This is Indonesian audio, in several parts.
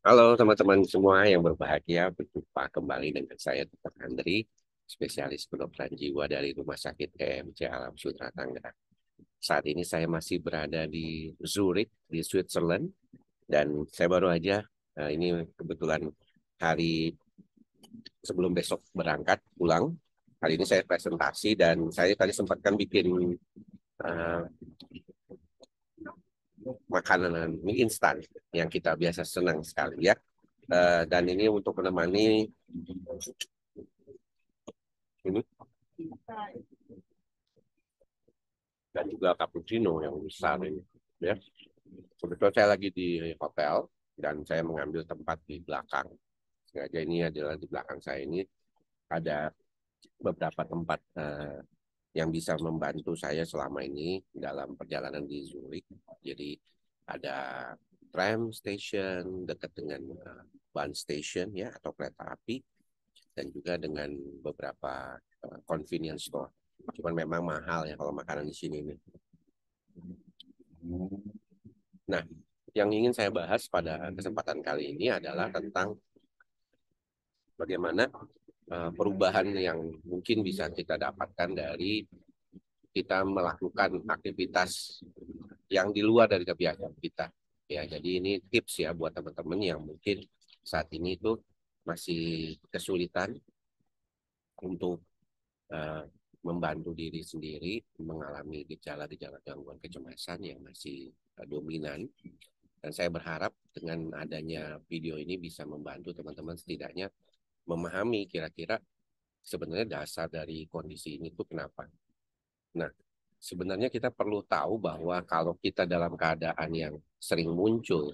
Halo teman-teman semua yang berbahagia, berjumpa kembali dengan saya Dr. Andri, spesialis kedokteran jiwa dari Rumah Sakit KMC Alam Sutera Tangerang. Saat ini saya masih berada di Zurich, di Switzerland, dan saya baru aja, ini kebetulan hari sebelum besok berangkat pulang. Hari ini saya presentasi dan saya tadi sempatkan bikin uh, makanan mie instan yang kita biasa senang sekali ya. Dan ini untuk menemani ini dan juga cappuccino yang besar ini ya. Kebetulan saya lagi di hotel dan saya mengambil tempat di belakang. Sengaja ini adalah di belakang saya ini ada beberapa tempat yang bisa membantu saya selama ini dalam perjalanan di Zurich. Jadi ada tram station dekat dengan bus station ya atau kereta api dan juga dengan beberapa convenience store. Cuman memang mahal ya kalau makanan di sini nih. Nah, yang ingin saya bahas pada kesempatan kali ini adalah tentang bagaimana perubahan yang mungkin bisa kita dapatkan dari kita melakukan aktivitas yang di luar dari kebiasaan kita. Ya, jadi ini tips ya buat teman-teman yang mungkin saat ini itu masih kesulitan untuk uh, membantu diri sendiri mengalami gejala-gejala gangguan kecemasan yang masih dominan. Dan saya berharap dengan adanya video ini bisa membantu teman-teman setidaknya memahami kira-kira sebenarnya dasar dari kondisi ini tuh kenapa. Nah, sebenarnya kita perlu tahu bahwa kalau kita dalam keadaan yang sering muncul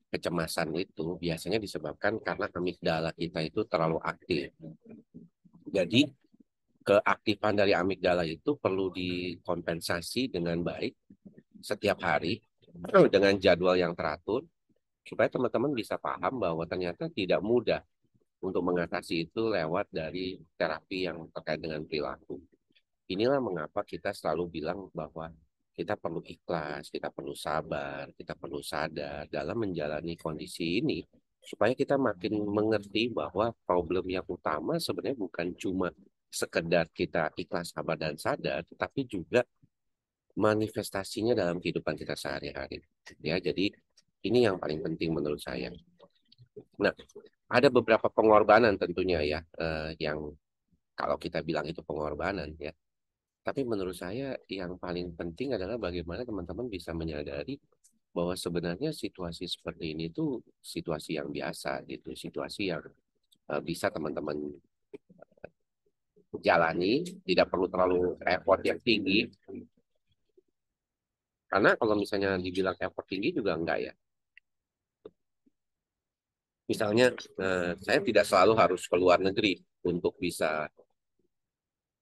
kecemasan itu biasanya disebabkan karena amigdala kita itu terlalu aktif. Jadi keaktifan dari amigdala itu perlu dikompensasi dengan baik setiap hari dengan jadwal yang teratur supaya teman-teman bisa paham bahwa ternyata tidak mudah untuk mengatasi itu lewat dari terapi yang terkait dengan perilaku. Inilah mengapa kita selalu bilang bahwa kita perlu ikhlas, kita perlu sabar, kita perlu sadar dalam menjalani kondisi ini supaya kita makin mengerti bahwa problem yang utama sebenarnya bukan cuma sekedar kita ikhlas, sabar, dan sadar, tetapi juga manifestasinya dalam kehidupan kita sehari-hari. Ya, jadi ini yang paling penting menurut saya. Nah, ada beberapa pengorbanan tentunya ya, yang kalau kita bilang itu pengorbanan ya. Tapi menurut saya yang paling penting adalah bagaimana teman-teman bisa menyadari bahwa sebenarnya situasi seperti ini tuh situasi yang biasa gitu, situasi yang bisa teman-teman jalani, tidak perlu terlalu effort yang tinggi. Karena kalau misalnya dibilang effort tinggi juga enggak ya. Misalnya saya tidak selalu harus ke luar negeri untuk bisa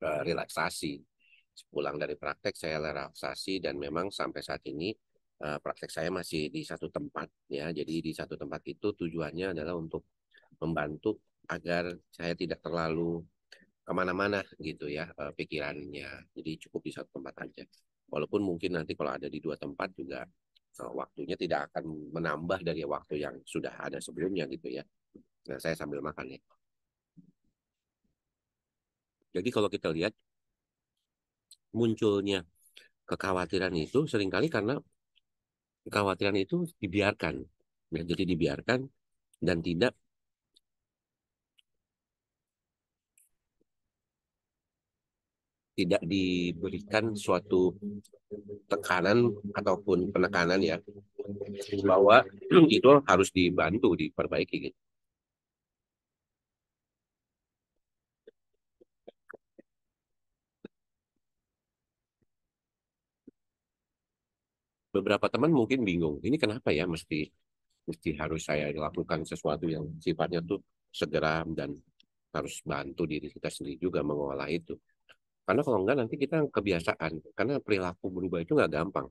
relaksasi. Pulang dari praktek saya relaksasi dan memang sampai saat ini praktek saya masih di satu tempat ya. Jadi di satu tempat itu tujuannya adalah untuk membantu agar saya tidak terlalu kemana-mana gitu ya pikirannya. Jadi cukup di satu tempat aja. Walaupun mungkin nanti kalau ada di dua tempat juga waktunya tidak akan menambah dari waktu yang sudah ada sebelumnya gitu ya. Nah, saya sambil makan ya. Jadi kalau kita lihat munculnya kekhawatiran itu seringkali karena kekhawatiran itu dibiarkan. Ya, jadi dibiarkan dan tidak diberikan suatu tekanan ataupun penekanan ya bahwa itu harus dibantu diperbaiki gitu. Beberapa teman mungkin bingung, ini kenapa ya mesti mesti harus saya lakukan sesuatu yang sifatnya tuh segera dan harus bantu diri kita sendiri juga mengolah itu. Karena kalau enggak nanti kita kebiasaan, karena perilaku berubah itu nggak gampang.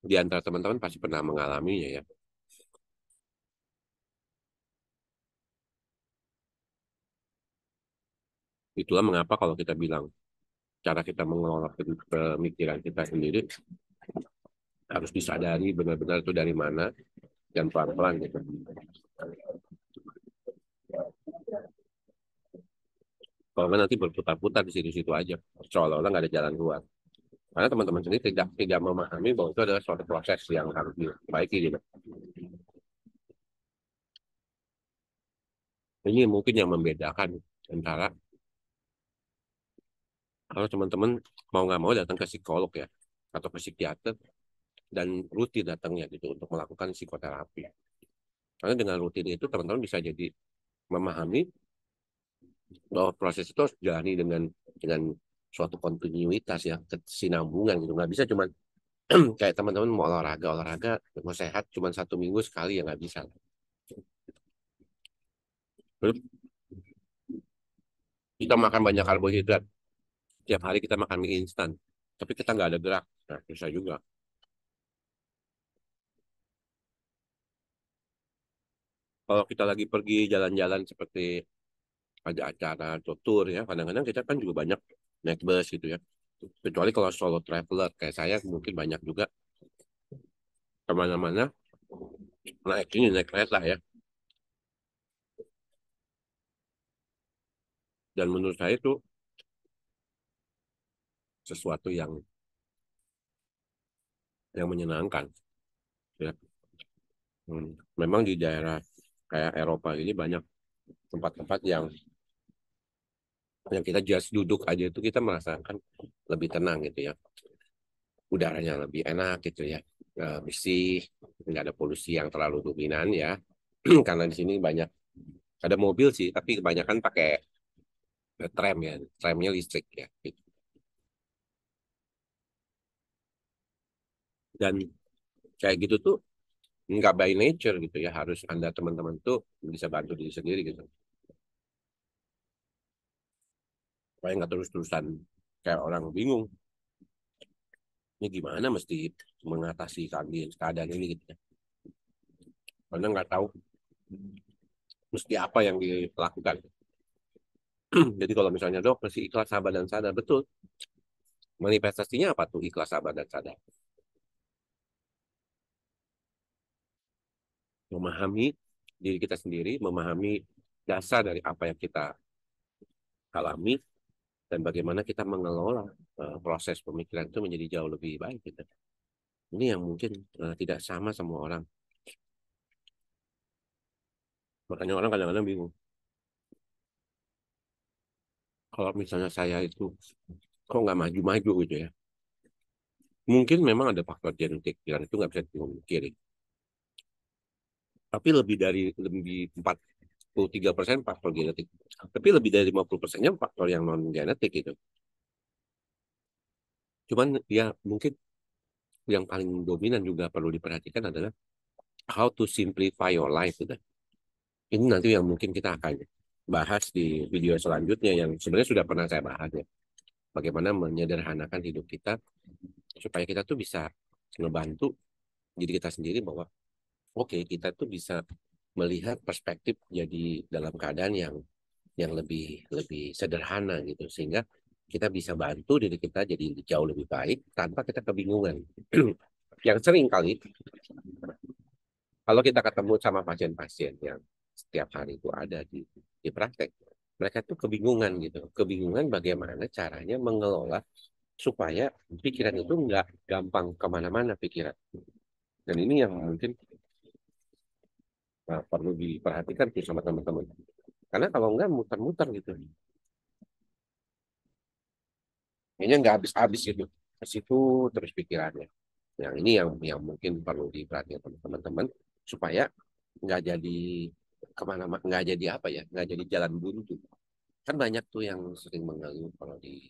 Di antara teman-teman pasti pernah mengalaminya ya. Itulah mengapa kalau kita bilang cara kita mengelola pemikiran kita sendiri harus disadari benar-benar itu dari mana dan pelan-pelan gitu. Kalau nggak nanti berputar-putar di situ-situ aja, seolah-olah nggak ada jalan keluar. Karena teman-teman sendiri tidak memahami bahwa itu adalah suatu proses yang harus diperbaiki gitu. Ini mungkin yang membedakan antara kalau teman-teman mau nggak mau datang ke psikolog ya atau ke psikiater dan rutin datangnya gitu untuk melakukan psikoterapi. Karena dengan rutin itu teman-teman bisa jadi memahami bahwa proses itu harus jalani dengan suatu kontinuitas ya, kesinambungan gitu. Nggak bisa cuma kayak teman-teman mau olahraga mau sehat cuma 1 minggu sekali ya nggak bisa. Terus kita makan banyak karbohidrat, tiap hari kita makan mie instan, tapi kita nggak ada gerak, nah bisa juga. Kalau kita lagi pergi jalan-jalan seperti ada acara atau tour ya, kadang-kadang kita kan juga banyak naik bus gitu ya. Kecuali kalau solo traveler kayak saya mungkin banyak juga kemana-mana naik kereta ya. Dan menurut saya itu sesuatu yang menyenangkan ya. Memang di daerah kayak Eropa ini banyak tempat-tempat yang kita just duduk aja itu kita merasakan lebih tenang gitu ya. Udaranya lebih enak gitu ya. Bersih, nggak ada polusi yang terlalu dominan ya. Karena di sini banyak ada mobil sih, tapi kebanyakan pakai tram ya, tramnya listrik ya. Gitu. Dan kayak gitu tuh nggak by nature gitu ya, harus Anda teman-teman tuh bisa bantu diri sendiri gitu. Supaya nggak terus-terusan kayak orang bingung, ini gimana mesti mengatasi keadaan ini gitu ya. Karena nggak tahu mesti apa yang dilakukan. Jadi kalau misalnya dok mesti ikhlas sabar dan sadar betul. Manifestasinya apa tuh ikhlas sabar dan sadar? Memahami diri kita sendiri, memahami dasar dari apa yang kita alami dan bagaimana kita mengelola proses pemikiran itu menjadi jauh lebih baik gitu. Ini yang mungkin tidak sama semua orang. Makanya orang kadang-kadang bingung. Kalau misalnya saya itu kok nggak maju-maju gitu ya. Mungkin memang ada faktor genetik yang itu nggak bisa dipungkiri. Tapi lebih 43% faktor genetik. Tapi lebih dari 50%-nya faktor yang non genetik gitu. Cuman ya mungkin yang paling dominan juga perlu diperhatikan adalah how to simplify your life gitu. Ini nanti yang mungkin kita akan bahas di video selanjutnya yang sebenarnya sudah pernah saya bahas ya. Bagaimana menyederhanakan hidup kita supaya kita tuh bisa ngebantu diri kita sendiri bahwa oke, kita tuh bisa melihat perspektif jadi dalam keadaan yang lebih lebih sederhana gitu sehingga kita bisa bantu diri kita jadi jauh lebih baik tanpa kita kebingungan. Yang sering kali kalau kita ketemu sama pasien-pasien yang setiap hari itu ada di praktek, mereka tuh kebingungan gitu, kebingungan bagaimana caranya mengelola supaya pikiran itu nggak gampang kemana-mana pikiran. Dan ini yang mungkin perlu diperhatikan tuh sama teman-teman. Karena kalau nggak muter-muter gitu, kayaknya nggak habis-habis gitu. Ke situ terus pikirannya. Yang ini yang mungkin perlu diperhatikan teman-teman supaya nggak jadi kemana-mana, nggak jadi apa ya, nggak jadi jalan buntu. Kan banyak tuh yang sering mengeluh kalau di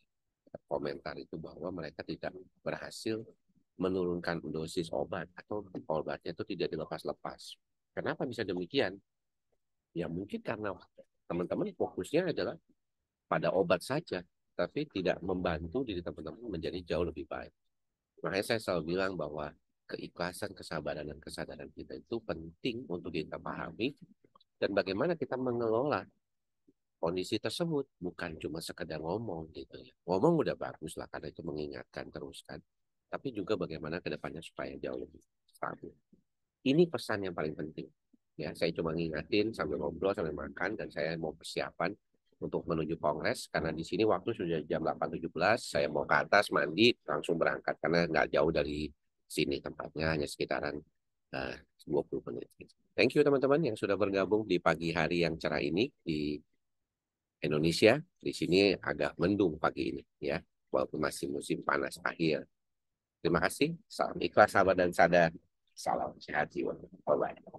komentar itu bahwa mereka tidak berhasil menurunkan dosis obat atau obatnya itu tidak dilepas-lepas. Kenapa bisa demikian? Ya mungkin karena teman-teman fokusnya adalah pada obat saja, tapi tidak membantu diri teman-teman menjadi jauh lebih baik. Makanya saya selalu bilang bahwa keikhlasan, kesabaran, dan kesadaran kita itu penting untuk kita pahami dan bagaimana kita mengelola kondisi tersebut. Bukan cuma sekedar ngomong gitu ya. Ngomong udah bagus lah karena itu mengingatkan terus kan. tapi juga bagaimana ke depannya supaya jauh lebih stabil. Ini pesan yang paling penting. Ya, saya cuma ngingatin sambil ngobrol, sambil makan, dan saya mau persiapan untuk menuju kongres karena di sini waktu sudah jam 8.17. Saya mau ke atas mandi langsung berangkat karena nggak jauh dari sini tempatnya, hanya sekitaran 20 menit. Thank you teman-teman yang sudah bergabung di pagi hari yang cerah ini di Indonesia. Di sini agak mendung pagi ini ya, walaupun masih musim panas akhir. Terima kasih. Salam ikhlas, sabar dan sadar. Salam sehat jiwa. Bye-bye.